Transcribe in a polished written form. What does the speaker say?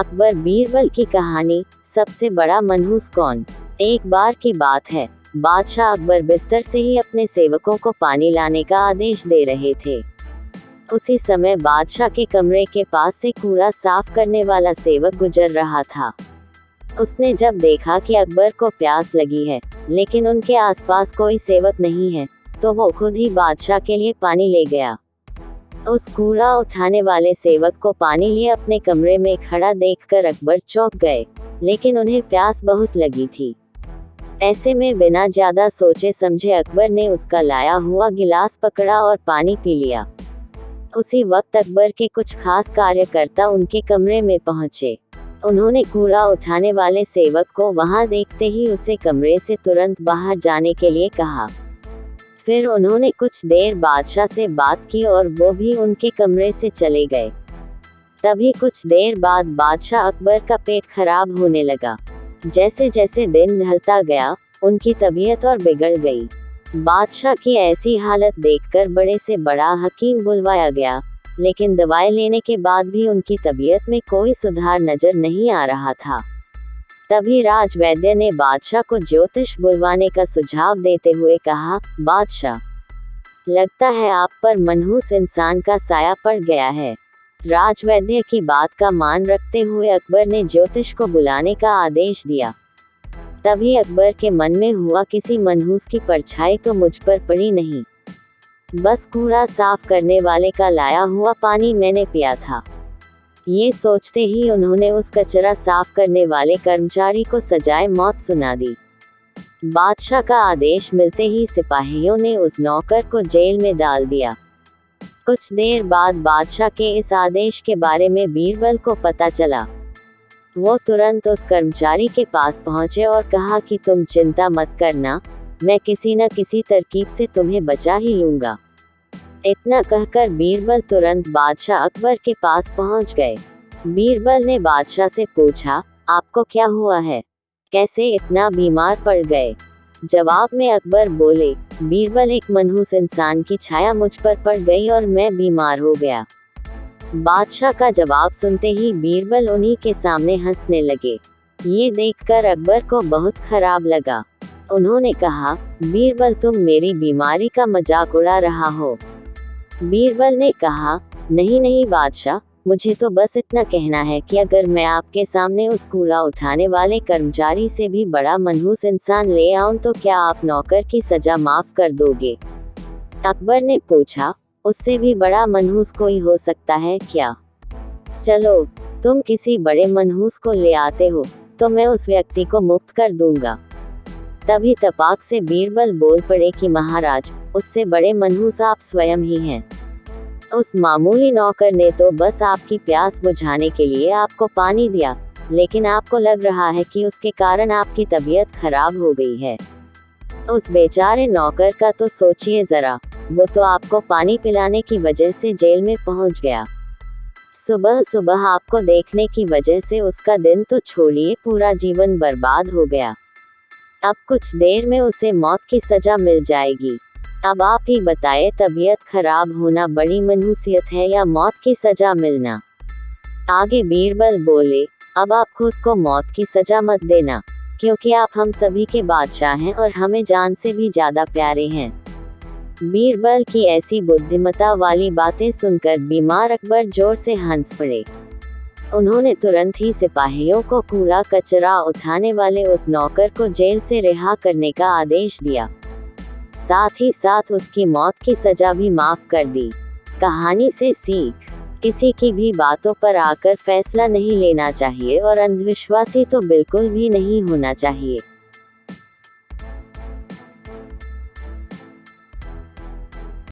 अकबर बीरबल की कहानी। सबसे बड़ा मनहूस कौन। एक बार की बात है, बादशाह अकबर बिस्तर से ही अपने सेवकों को पानी लाने का आदेश दे रहे थे। उसी समय बादशाह के कमरे के पास से कूड़ा साफ करने वाला सेवक गुजर रहा था। उसने जब देखा कि अकबर को प्यास लगी है, लेकिन उनके आसपास कोई सेवक नहीं है, तो वो खुद ही बादशाह के लिए पानी ले गया। उस कूड़ा उठाने वाले सेवक को पानी लिए अपने कमरे में खड़ा देखकर अकबर चौंक गए, लेकिन उन्हें प्यास बहुत लगी थी। ऐसे में बिना ज्यादा सोचे समझे अकबर ने उसका लाया हुआ गिलास पकड़ा और पानी पी लिया। उसी वक्त अकबर के कुछ खास कार्यकर्ता उनके कमरे में पहुंचे। उन्होंने कूड़ा उठाने वाले सेवक को वहां देखते ही उसे कमरे से तुरंत बाहर जाने के लिए कहा। फिर उन्होंने कुछ देर बादशाह से बात की और वो भी उनके कमरे से चले गए। तभी कुछ देर बाद बादशाह अकबर का पेट खराब होने लगा। जैसे जैसे दिन ढलता गया, उनकी तबीयत और बिगड़ गई। बादशाह की ऐसी हालत देखकर बड़े से बड़ा हकीम बुलवाया गया, लेकिन दवाई लेने के बाद भी उनकी तबीयत में कोई सुधार नजर नहीं आ रहा था। तभी राजवैद्य ने बादशाह को ज्योतिष बुलवाने का सुझाव देते हुए कहा, बादशाह, लगता है आप पर मनहूस इंसान का साया पड़ गया है। राजवैद्य की बात का मान रखते हुए अकबर ने ज्योतिष को बुलाने का आदेश दिया। तभी अकबर के मन में हुआ, किसी मनहूस की परछाई तो मुझ पर पड़ी नहीं, बस कूड़ा साफ करने वाले का लाया हुआ पानी मैंने पिया था। ये सोचते ही उन्होंने उस कचरा साफ करने वाले कर्मचारी को सजाए मौत सुना दी। बादशाह का आदेश मिलते ही सिपाहियों ने उस नौकर को जेल में डाल दिया। कुछ देर बाद बादशाह के इस आदेश के बारे में बीरबल को पता चला। वो तुरंत उस कर्मचारी के पास पहुंचे और कहा कि तुम चिंता मत करना, मैं किसी न किसी तरकीब से तुम्हें बचा ही लूंगा। इतना कहकर बीरबल तुरंत बादशाह अकबर के पास पहुंच गए। बीरबल ने बादशाह से पूछा, आपको क्या हुआ है, कैसे इतना बीमार पड़ गए। जवाब में अकबर बोले, बीरबल, एक मनहूस इंसान की छाया मुझ पर पड़ गई और मैं बीमार हो गया। बादशाह का जवाब सुनते ही बीरबल उन्हीं के सामने हंसने लगे। ये देखकर अकबर को बहुत खराब लगा। उन्होंने कहा, बीरबल, तुम मेरी बीमारी का मजाक उड़ा रहा हो। बीरबल ने कहा, नहीं नहीं बादशाह, मुझे तो बस इतना कहना है कि अगर मैं आपके सामने उस कूड़ा उठाने वाले कर्मचारी से भी बड़ा मनहूस इंसान ले आऊं तो क्या आप नौकर की सजा माफ कर दोगे। अकबर ने पूछा, उससे भी बड़ा मनहूस कोई हो सकता है क्या। चलो, तुम किसी बड़े मनहूस को ले आते हो तो मैं उस व्यक्ति को मुक्त कर दूंगा। तभी तपाक से बीरबल बोल पड़े कि महाराज, उससे बड़े मनहूस आप स्वयं ही हैं। उस मामूली नौकर ने तो बस आपकी प्यास बुझाने के लिए आपको पानी दिया, लेकिन आपको लग रहा है कि उसके कारण आपकी तबीयत खराब हो गई है। उस बेचारे नौकर का तो सोचिए जरा, वो तो आपको पानी पिलाने की वजह से जेल में पहुंच गया। सुबह सुबह आपको देखने की वजह से उसका दिन तो छोड़िए, पूरा जीवन बर्बाद हो गया। अब कुछ देर में उसे मौत की सजा मिल जाएगी। अब आप ही बताएं, तबीयत खराब होना बड़ी मनहूसियत है या मौत की सजा मिलना। आगे बीरबल बोले, अब आप खुद को मौत की सजा मत देना, क्योंकि आप हम सभी के बादशाह हैं और हमें जान से भी ज्यादा प्यारे हैं। बीरबल की ऐसी बुद्धिमत्ता वाली बातें सुनकर बीमार अकबर जोर से हंस पड़े। उन्होंने तुरंत ही सिपाहियों को कूड़ा कचरा उठाने वाले उस नौकर को जेल से रिहा करने का आदेश दिया। साथ ही साथ उसकी मौत की सजा भी माफ कर दी। कहानी से सीख, किसी की भी बातों पर आकर फैसला नहीं लेना चाहिए और अंधविश्वासी तो बिल्कुल भी नहीं होना चाहिए।